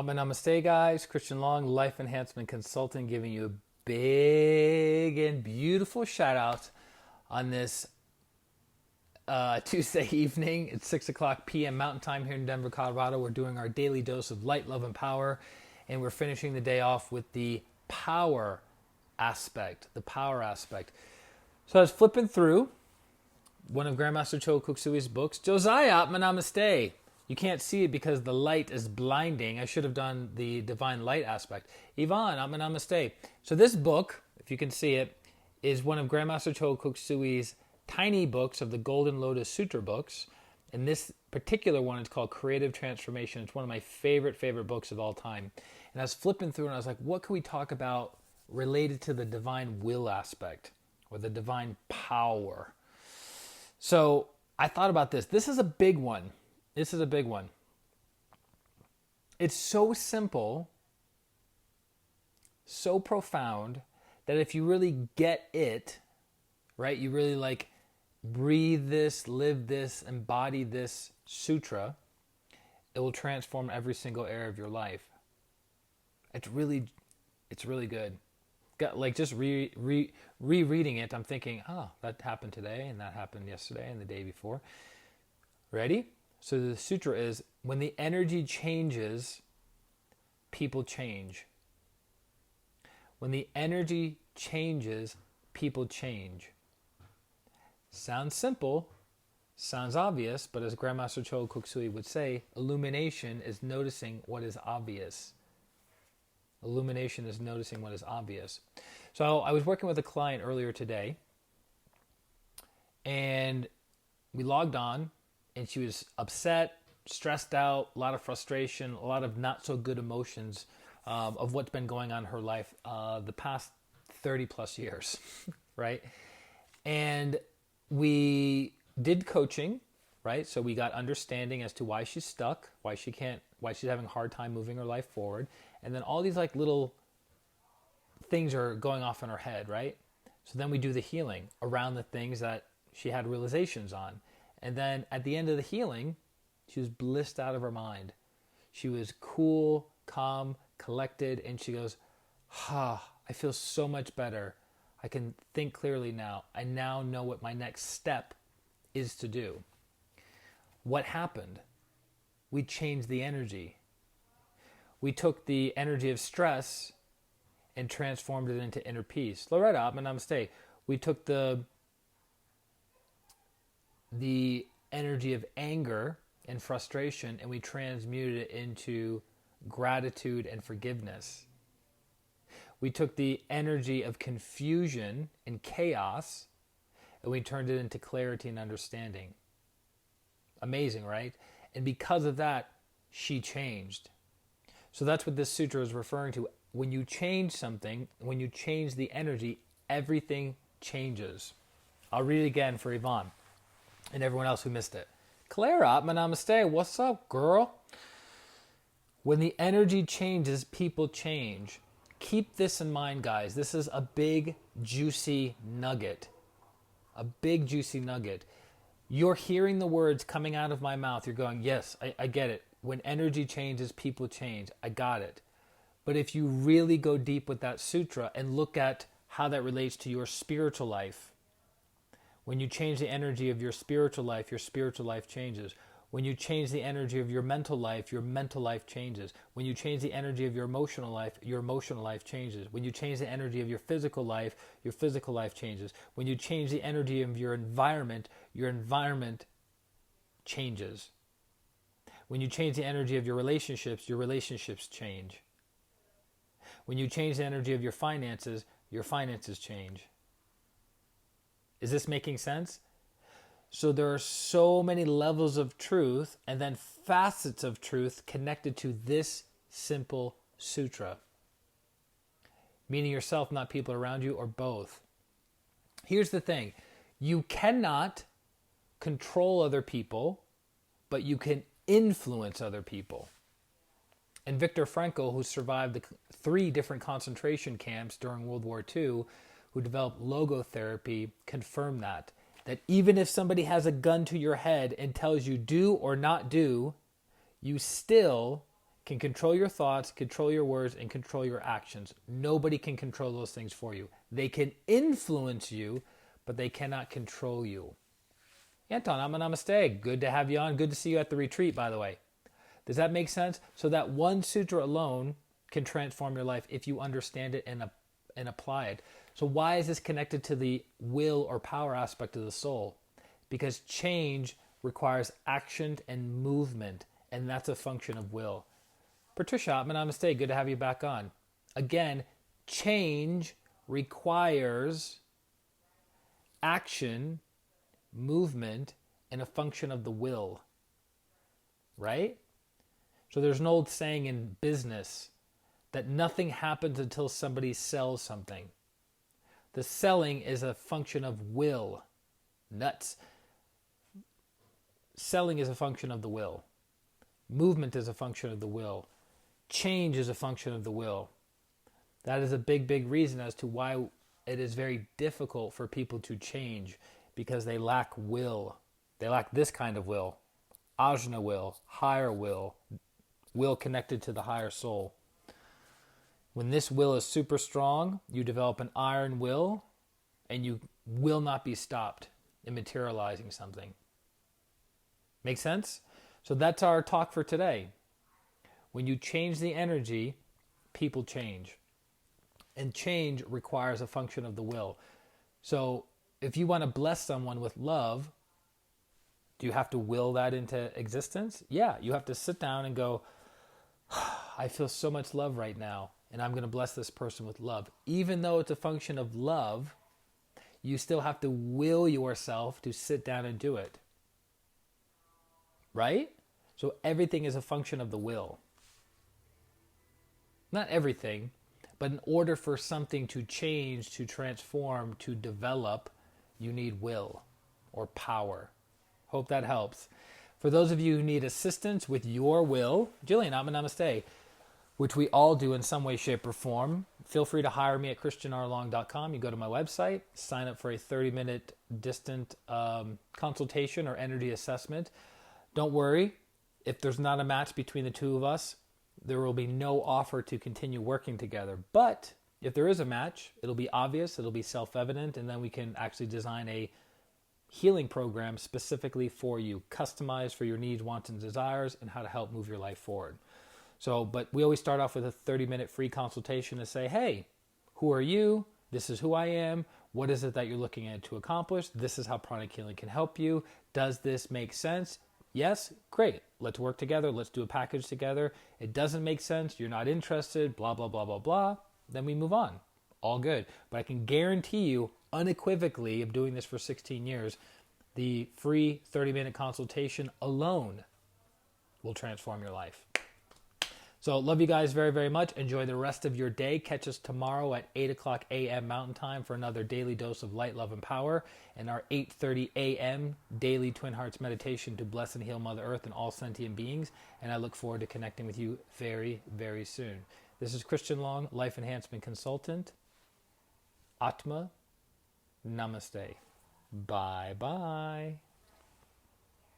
Namaste, guys. ChristianRLong, Life Enhancement Consultant, giving you a big and beautiful shout out on this Tuesday evening. It's 6 o'clock p.m. Mountain Time here in Denver, Colorado. We're doing our daily dose of light, love, and power, and we're finishing the day off with the power aspect. The power aspect. So I was flipping through one of Grandmaster Cho Kuksui's books, Josiah, Namaste. You can't see it because the light is blinding. I should have done the divine light aspect. Yvonne, Namaste. So this book, if you can see it, is one of Grandmaster Cho Kuksui's tiny books of the Golden Lotus Sutra books. And this particular one is called Creative Transformation. It's one of my favorite books of all time. And I was flipping through and I was like, what can we talk about related to the divine will aspect or the divine power? So I thought about this. This is a big one. It's so simple, so profound, that if you really get it, right, you really like breathe this, live this, embody this sutra, it will transform every single area of your life. It's really good. Like just rereading it, I'm thinking, oh, that happened today, and that happened yesterday, and the day before. Ready? So the sutra is, when the energy changes, people change. When the energy changes, people change. Sounds simple, sounds obvious, but as Grandmaster Cho Kuksui would say, illumination is noticing what is obvious. Illumination is noticing what is obvious. So I was working with a client earlier today, and we logged on, and she was upset, stressed out, a lot of frustration, a lot of not so good emotions of what's been going on in her life the past 30 plus years, right? And we did coaching, right? So we got understanding as to why she's stuck, why she's having a hard time moving her life forward. And then all these like little things are going off in her head, right? So then we do the healing around the things that she had realizations on. And then at the end of the healing, she was blissed out of her mind. She was cool, calm, collected, and she goes, I feel so much better. I can think clearly now. I now know what my next step is to do. What happened? We changed the energy. We took the energy of stress and transformed it into inner peace. Loretta, Namaste. We took the energy of anger and frustration, and we transmuted it into gratitude and forgiveness. We took the energy of confusion and chaos, and we turned it into clarity and understanding. Amazing, right? And because of that, she changed. So that's what this sutra is referring to. When you change something, when you change the energy, everything changes. I'll read it again for Yvonne and everyone else who missed it. Clara, Namaste. What's up, girl? When the energy changes, people change. Keep this in mind, guys. This is a big, juicy nugget. A big, juicy nugget. You're hearing the words coming out of my mouth. You're going, yes, I get it. When energy changes, people change. I got it. But if you really go deep with that sutra and look at how that relates to your spiritual life, when you change the energy of your spiritual life changes. When you change the energy of your mental life changes. When you change the energy of your emotional life changes. When you change the energy of your physical life changes. When you change the energy of your environment changes. When you change the energy of your relationships change. When you change the energy of your finances change. Is this making sense? So there are so many levels of truth and then facets of truth connected to this simple sutra. Meaning yourself, not people around you, or both. Here's the thing. You cannot control other people, but you can influence other people. And Viktor Frankl, who survived the 3 different concentration camps during World War II, who developed logotherapy, confirmed that even if somebody has a gun to your head and tells you do or not do, you still can control your thoughts, control your words, and control your actions. Nobody can control those things for you. They can influence you, but they cannot control you. Anton, namaste. Good to have you on. Good to see you at the retreat, by the way. Does that make sense? So that one sutra alone can transform your life if you understand it and apply it. So why is this connected to the will or power aspect of the soul? Because change requires action and movement, and that's a function of will. Patricia, namaste. Good to have you back on. Again, change requires action, movement, and a function of the will. Right? So there's an old saying in business that nothing happens until somebody sells something. The selling is a function of will. Nuts. Selling is a function of the will. Movement is a function of the will. Change is a function of the will. That is a big, big reason as to why it is very difficult for people to change, because they lack will. They lack this kind of will. Ajna will, higher will connected to the higher soul. When this will is super strong, you develop an iron will, and you will not be stopped in materializing something. Make sense? So that's our talk for today. When you change the energy, people change. And change requires a function of the will. So if you want to bless someone with love, do you have to will that into existence? Yeah, you have to sit down and go, I feel so much love right now, and I'm going to bless this person with love. Even though it's a function of love, you still have to will yourself to sit down and do it. Right? So everything is a function of the will. Not everything, but in order for something to change, to transform, to develop, you need will or power. Hope that helps. For those of you who need assistance with your will, Jillian, namaste, which we all do in some way, shape, or form, feel free to hire me at ChristianRLong.com. You go to my website, sign up for a 30-minute distant consultation or energy assessment. Don't worry, if there's not a match between the two of us, there will be no offer to continue working together. But if there is a match, it'll be obvious, it'll be self-evident, and then we can actually design a healing program specifically for you, customized for your needs, wants, and desires, and how to help move your life forward. So, but we always start off with a 30-minute free consultation to say, hey, who are you? This is who I am. What is it that you're looking at to accomplish? This is how pranic healing can help you. Does this make sense? Yes? Great. Let's work together. Let's do a package together. It doesn't make sense. You're not interested, blah, blah, blah, blah, blah. Then we move on. All good. But I can guarantee you unequivocally, of doing this for 16 years, the free 30-minute consultation alone will transform your life. So love you guys very, very much. Enjoy the rest of your day. Catch us tomorrow at 8 o'clock a.m. Mountain Time for another daily dose of light, love, and power, and our 8:30 a.m. daily Twin Hearts meditation to bless and heal Mother Earth and all sentient beings. And I look forward to connecting with you very, very soon. This is Christian Long, Life Enhancement Consultant. Atma, Namaste. Bye-bye.